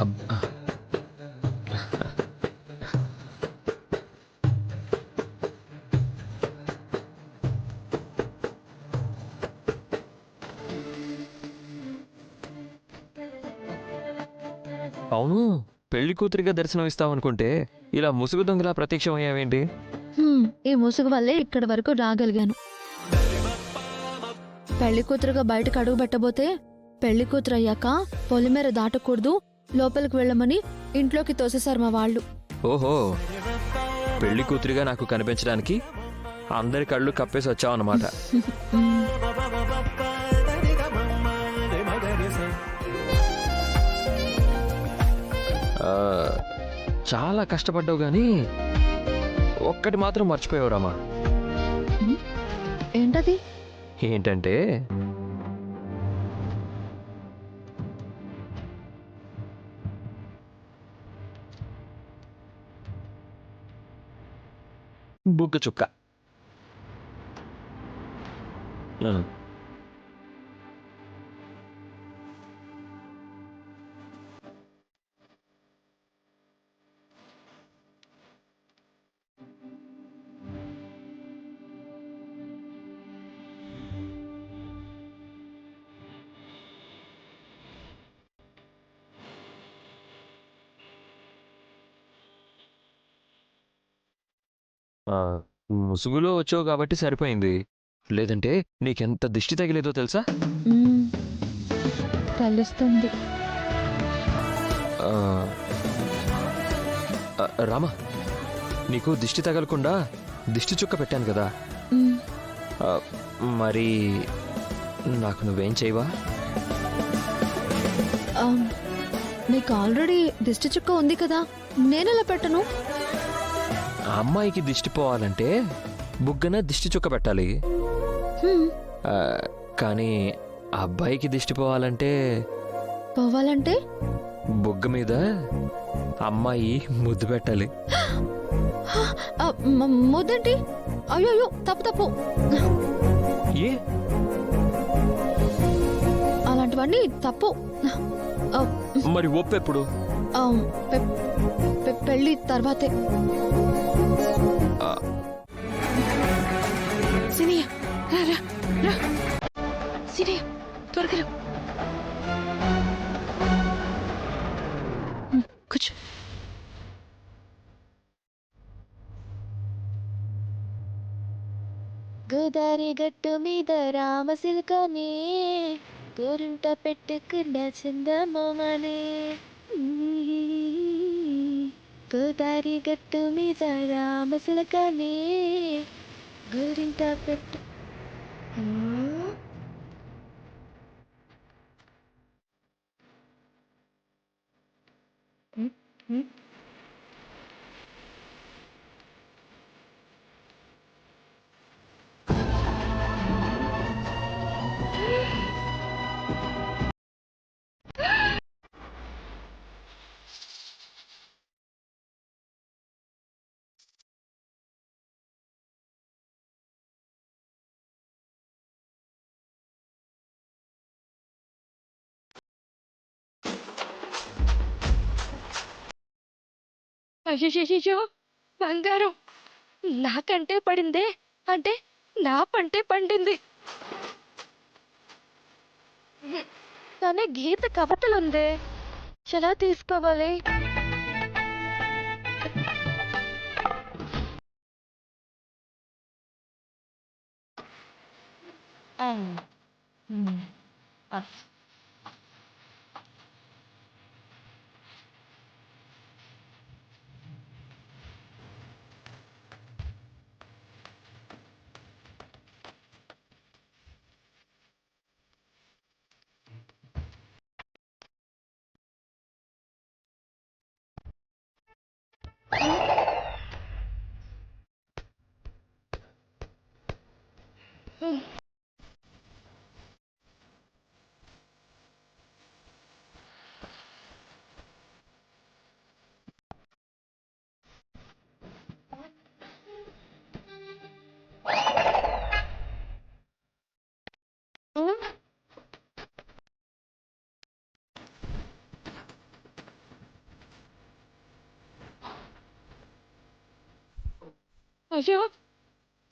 అబ్బా! అవును, పెళ్లి కూతురిగా దర్శనం ఇస్తావనుకుంటే ఇలా ముసుగు దొంగలా ప్రత్యక్షమయ్యావేంటి? ఈ ముసుగు వల్లే ఇక్కడి వరకు రాగలిగాను. పెళ్లి కూతురుగా బయటకు అడుగు పెట్టబోతే పెళ్లి కూతురు అయ్యాక పొలిమేర దాటకూడదు, లోపలికి వెళ్ళమని ఇంట్లోకి తోసేశారు మా వాళ్ళు. ఓహో, పెళ్లి కూతురిగా నాకు కనిపించడానికి అందరి కళ్ళు కప్పేసి వచ్చావన్నమాట. మ్మ్. ఆ, చాలా కష్టపడ్డావు కానీ ఒక్కటి మాత్రం మర్చిపోయావు రామా. ఏంటది? ఏంటంటే బుగ్గ చుక్క. ఆ, ఆ, ముసుగులో వచ్చావు కాబట్టి సరిపోయింది. లేదంటే నీకెంత దిష్టి తగిలేదో తెలుసా? మ్మ్. తెలుస్తుంది. ఆ, రామా, నీకు దిష్టి తగలకుండా దిష్టి చుక్క పెట్టాను కదా. మ్మ్. ఆ, మరి నాకు నువ్వేం చేయవా? ఆమ్, నీకు ఆల్రెడీ దిష్టి చుక్క ఉంది కదా, నేనెలా పెట్టను? ఆ అమ్మాయికి దిష్టి పోవాలంటే బుగ్గన దిష్టి చుక్క పెట్టాలి. హ్మ్. ఆ, కానీ ఆ అబ్బాయికి దిష్టి పోవాలంటే పోవాలంటే బుగ్గ మీద అమ్మాయి ముద్దు పెట్టాలి. ఆ, ముద్దేంటి? అయ్యో తప్పు తప్పు. ఏ? అలాంటివన్నీ తప్పు. ఆ, మరి ఒప్పెప్పుడు? ఆ, పె- పెళ్ళి తర్వాతే. ఆ, సినియా రా రా రా. సినియా త్వరగా రా. కూర్చో. గోదారి గట్టు మీద రామసిల్కనే గోరింట పెట్టుకున్న చందమామనే. గోదారి గట్టు మీద రామసిల్కనే గోరింట పెట్టు. అయ్యో బంగారం నాకంటే పడిందే, అంటే నా పంటే పండింది. కానీ గీత కవతలుందే, ఎలా తీసుకోవాలి? అయ్యో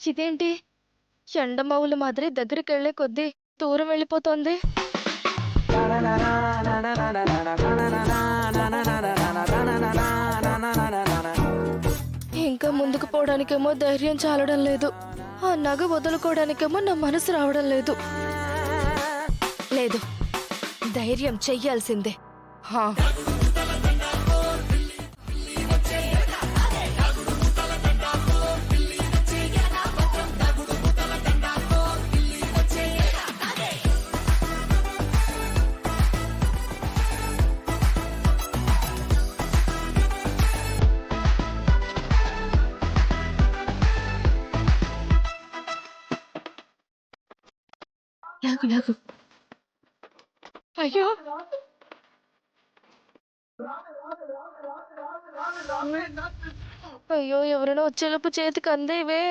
ఇదేంటి ఎండమావుల మాదిరి దగ్గరికి వెళ్లే కొద్దీ దూరం వెళ్ళిపోతోంది. ఇంకా ముందుకు పోవడానికేమో ధైర్యం చాలడం లేదు. ఆ నగ వదులుకోవడానికేమో నా మనసు రావడం లేదు. లేదు, ధైర్యం చెయ్యాల్సిందే. హా. లాగు లాగు. అయ్యో అయ్యో ఎవరైనా వచ్చేలోపు చేతికి అందేవే.